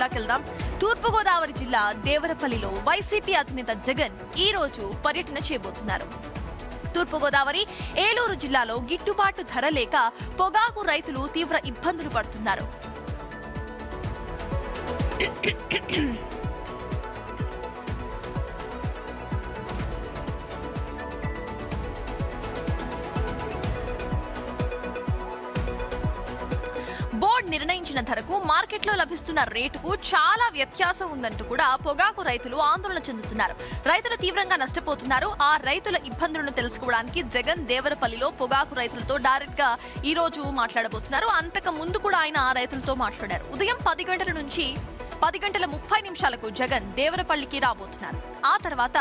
జిల్లాకి వెళ్దాం. తూర్పుగోదావరి జిల్లా దేవరపల్లిలో వైసీపీ అధినేత జగన్ ఈ రోజు పర్యటన చేయబోతున్నారు. తూర్పుగోదావరి, ఏలూరు జిల్లాలో గిట్టుబాటు ధర లేక పొగాకు రైతులు తీవ్ర ఇబ్బందులు పడుతున్నారు. బోర్డు నిర్ణయించిన ధరకు మార్కెట్లో లభిస్తున్న రేటుకు చాలా వ్యత్యాసం ఉందంటూ కూడా పొగాకు రైతులు ఆందోళన చెందుతున్నారు. రైతులు తీవ్రంగా నష్టపోతున్నారు. ఆ రైతుల ఇబ్బందులను తెలుసుకోవడానికి జగన్ దేవరపల్లిలో పొగాకు రైతులతో డైరెక్ట్ గా ఈ రోజు మాట్లాడబోతున్నారు. అంతకు ముందు కూడా ఆయన రైతులతో మాట్లాడారు. ఉదయం 10 గంటల నుంచి 10:30 జగన్ దేవరపల్లికి రాబోతున్నారు. ఆ తర్వాత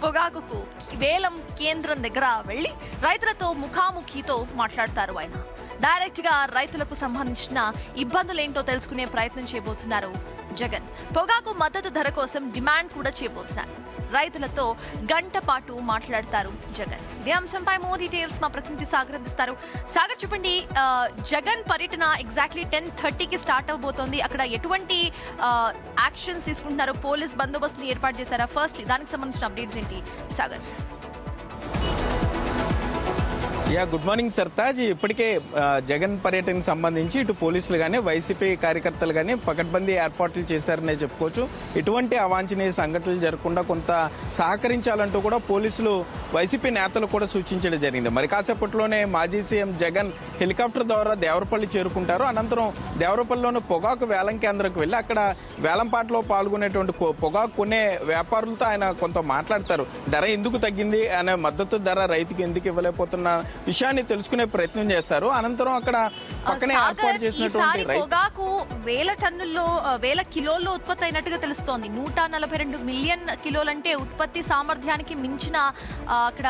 పొగాకుకు వేలం కేంద్రం దగ్గర వెళ్లి రైతులతో ముఖాముఖితో మాట్లాడతారు. ఆయన డైరెక్ట్ గా రైతులకు సంబంధించిన ఇబ్బందులేంటో తెలుసుకునే ప్రయత్నం చేయబోతున్నారు జగన్. పొగాకు మద్దతు ధర కోసం డిమాండ్ కూడా చేయబోతున్నారు. రైతులతో గంట పాటు మాట్లాడతారు జగన్. ఇదే అంశంపై మోర్ డీటెయిల్స్ మా ప్రతినిధి సాగర్ అందిస్తారు. సాగర్, చెప్పండి, జగన్ పర్యటన ఎగ్జాక్ట్లీ 10:30కి స్టార్ట్ అవబోతోంది. అక్కడ ఎటువంటి యాక్షన్స్ తీసుకుంటున్నారు? పోలీస్ బందోబస్తుని ఏర్పాటు చేశారా? ఫస్ట్లీ దానికి సంబంధించిన అప్డేట్స్ ఏంటి సాగర్? Good morning Sartaj. ఇప్పటికే జగన్ పర్యటనకు సంబంధించి ఇటు పోలీసులు కానీ వైసీపీ కార్యకర్తలు కానీ పకడ్బందీ ఏర్పాట్లు చేశారనే చెప్పుకోవచ్చు. ఎటువంటి అవాంఛనీయ సంఘటనలు జరగకుండా కొంత సహకరించాలంటూ కూడా పోలీసులు వైసీపీ నేతలు కూడా సూచించడం జరిగింది. మరి కాసేపట్లోనే మాజీ సీఎం జగన్ హెలికాప్టర్ ద్వారా దేవరపల్లి చేరుకుంటారు. అనంతరం దేవరపల్లిలోని పొగాకు వేలం కేంద్రంకి వెళ్ళి అక్కడ వేలంపాటలో పాల్గొనేటువంటి పొగాకు కొనే వ్యాపారులతో ఆయన కొంత మాట్లాడతారు. ధర ఎందుకు తగ్గింది అనే మద్దతు ధర రైతుకి ఎందుకు ఇవ్వలేకపోతున్న విషయాన్ని తెలుసుకునే ప్రయత్నం చేస్తారు. అనంతరం అక్కడ పక్కనే ఏర్పాటు చేసినటువంటి పొగాకు 1000 టన్నుల్లో 1000 కిలోల్లో ఉత్పత్తి అయినట్టుగా తెలుస్తోంది. 142 మిలియన్ కిలోలంటే ఉత్పత్తి సామర్థ్యానికి మించిన అక్కడ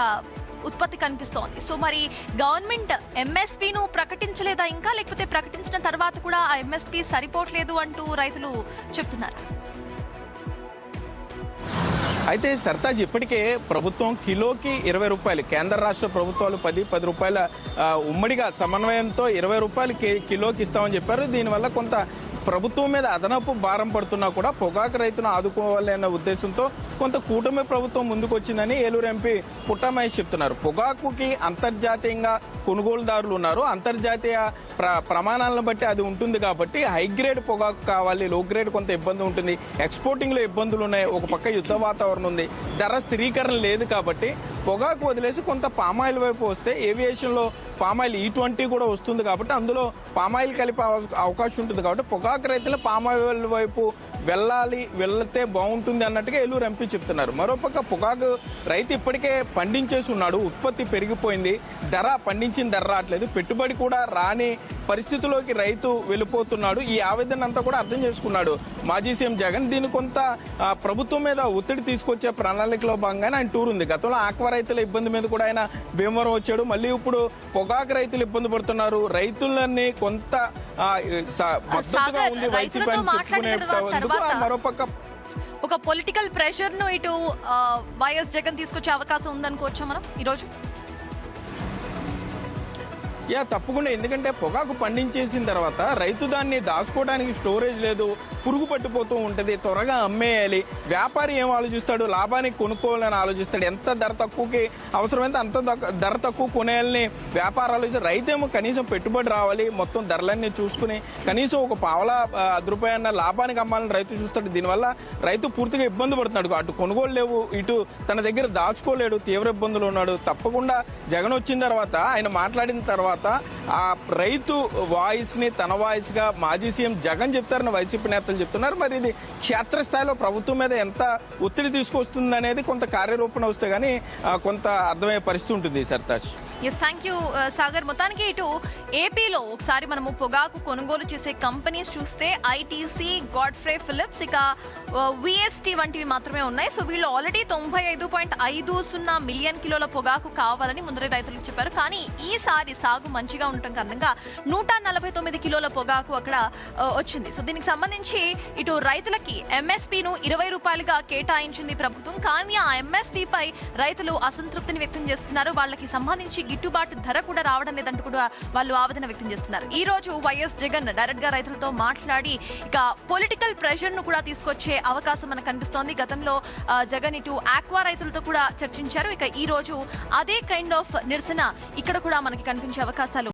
ఉత్పత్తి కనిపిస్తోంది. సో మరి గవర్నమెంట్ ఎంఎస్పీను ప్రకటించలేదా ఇంకా, లేకపోతే ప్రకటించిన తర్వాత కూడా ఆ ఎంఎస్పీ సరిపోవట్లేదు అంటూ రైతులు చెప్తున్నారు? అయితే సర్తాజ్, ఇప్పటికే ప్రభుత్వం కిలోకి 20 రూపాయలు, కేంద్ర రాష్ట్ర ప్రభుత్వాలు 10 రూపాయల ఉమ్మడిగా సమన్వయంతో 20 రూపాయలు కిలోకి ఇస్తామని చెప్పారు. దీనివల్ల కొంత ప్రభుత్వం మీద అదనపు భారం పడుతున్నా కూడా పొగాకు రైతును ఆదుకోవాలి అన్న ఉద్దేశంతో కొంత కూటమి ప్రభుత్వం ముందుకు వచ్చిందని ఏలూరు ఎంపీ పుట్టా మహేష్ చెప్తున్నారు. పొగాకుకి అంతర్జాతీయంగా కొనుగోలుదారులు ఉన్నారు. అంతర్జాతీయ ప్రమాణాలను బట్టి అది ఉంటుంది కాబట్టి హై గ్రేడ్ పొగాకు కావాలి, లో గ్రేడ్ కొంత ఇబ్బంది ఉంటుంది, ఎక్స్పోర్టింగ్ లో ఇబ్బందులు ఉన్నాయి, ఒక పక్క యుద్ధ వాతావరణం ఉంది, ధర స్థిరీకరణ లేదు. కాబట్టి పొగాకు వదిలేసి కొంత పామాయిల్ వైపు వస్తే ఏవియేషన్ లో పామాయిల్ E20 కూడా వస్తుంది కాబట్టి అందులో పామాయిల్ కలిపే అవకాశం ఉంటుంది. కాబట్టి పొగాకు రైతులు పామాయిల్ వైపు వెళ్తే బాగుంటుంది అన్నట్టుగా ఏలూరు ఎంపీ చెప్తున్నారు. మరోపక్క పొగాకు రైతు ఇప్పటికే పండించేసి ఉన్నాడు, ఉత్పత్తి పెరిగిపోయింది, పండించిన ధర రావట్లేదు, పెట్టుబడి కూడా రాని పరిస్థితిలోకి రైతు వెళ్ళిపోతున్నాడు. ఈ ఆవేదన అంతా కూడా అర్థం చేసుకున్నాడు మాజీ సీఎం జగన్. దీని కొంత ప్రభుత్వం మీద ఒత్తిడి తీసుకొచ్చే ప్రణాళికలో భాగంగానే ఆయన టూర్ ఉంది. గతంలో ఆక్వా రైతుల ఇబ్బంది మీద కూడా ఆయన భీమవరం వచ్చాడు. మళ్ళీ ఇప్పుడు పొగాకు రైతులు ఇబ్బంది పడుతున్నారు. రైతులన్నీ కొంత మద్దతుగా ఉంది వైసీపీ అని చెప్పుకునేందుకు. మరోపక్క ఒక పొలిటికల్ ప్రెషర్ ను ఇటు వైఎస్ జగన్ తీసుకొచ్చే అవకాశం ఉందనుకోవచ్చా మనం ఈరోజు? తప్పకుండా. ఎందుకంటే పొగాకు పండించేసిన తర్వాత రైతు దాన్ని దాచుకోవడానికి స్టోరేజ్ లేదు, పురుగు పట్టిపోతూ ఉంటుంది, త్వరగా అమ్మేయాలి. వ్యాపారి ఏం ఆలోచిస్తాడు? లాభానికి కొనుక్కోవాలని ఆలోచిస్తాడు. ఎంత ధర తక్కువకి అవసరమైతే అంత ధర తక్కువ కొనేయాలని వ్యాపారాలు ఆలోచిస్తారు. రైతేమో కనీసం పెట్టుబడి రావాలి, మొత్తం ధరలన్నీ చూసుకుని కనీసం ఒక పావలా ₹10 అన్న లాభానికి అమ్మాలని రైతు చూస్తాడు. దీనివల్ల రైతు పూర్తిగా ఇబ్బంది పడుతున్నాడు. అటు కొనుగోలు లేవు, ఇటు తన దగ్గర దాచుకోలేడు, తీవ్ర ఇబ్బందులు ఉన్నాడు. తప్పకుండా జగన్ వచ్చిన తర్వాత, ఆయన మాట్లాడిన తర్వాత ఆ రైతు వాయిస్ ని తన వాయిస్ గా మాజీ సీఎం జగన్ చెప్తారని వైసీపీ నేతలు చెప్తున్నారు. మరి ఇది క్షేత్రస్థాయిలో ప్రభుత్వం మీద ఎంత ఒత్తిడి తీసుకొస్తుంది అనేది కొంత కార్యరూపణ వస్తే గానీ కొంత అర్థమయ్యే పరిస్థితి ఉంటుంది. సర్తాజ్. Thank you Sagar. మొత్తానికి ఇటు ఏపీలో ఒకసారి మనము పొగాకు కొనుగోలు చేసే కంపెనీస్ చూస్తే ఐటీసీ, గాడ్ఫ్రే ఫిలిప్స్, ఇక విఎస్టీ వంటివి మాత్రమే ఉన్నాయి. సో వీళ్ళు ఆల్రెడీ 95.50 మిలియన్ కిలోల పొగాకు కావాలని ముందరే రైతులకు చెప్పారు. కానీ ఈసారి సాగు మంచిగా ఉండటం కారణంగా 149 కిలోల పొగాకు అక్కడ వచ్చింది. సో దీనికి సంబంధించి ఇటు రైతులకి ఎంఎస్పీను 20 రూపాయలుగా కేటాయించింది ప్రభుత్వం. కానీ ఆ ఎంఎస్పీ పై రైతులు అసంతృప్తిని వ్యక్తం చేస్తున్నారు. వాళ్ళకి సంబంధించి గిట్టుబాటు ధర కూడా రావడం లేదంటూ కూడా వాళ్ళు ఆవేదన వ్యక్తం చేస్తున్నారు. ఈ రోజు వైఎస్ జగన్ డైరెక్ట్ గా రైతులతో మాట్లాడి ఇక పొలిటికల్ ప్రెషర్ ను కూడా తీసుకొచ్చే అవకాశం మనకు కనిపిస్తోంది. గతంలో జగన్ ఇటు ఆక్వా రైతులతో కూడా చర్చించారు. ఇక ఈ రోజు అదే కైండ్ ఆఫ్ నిరసన ఇక్కడ కూడా మనకి కనిపించే అవకాశాలు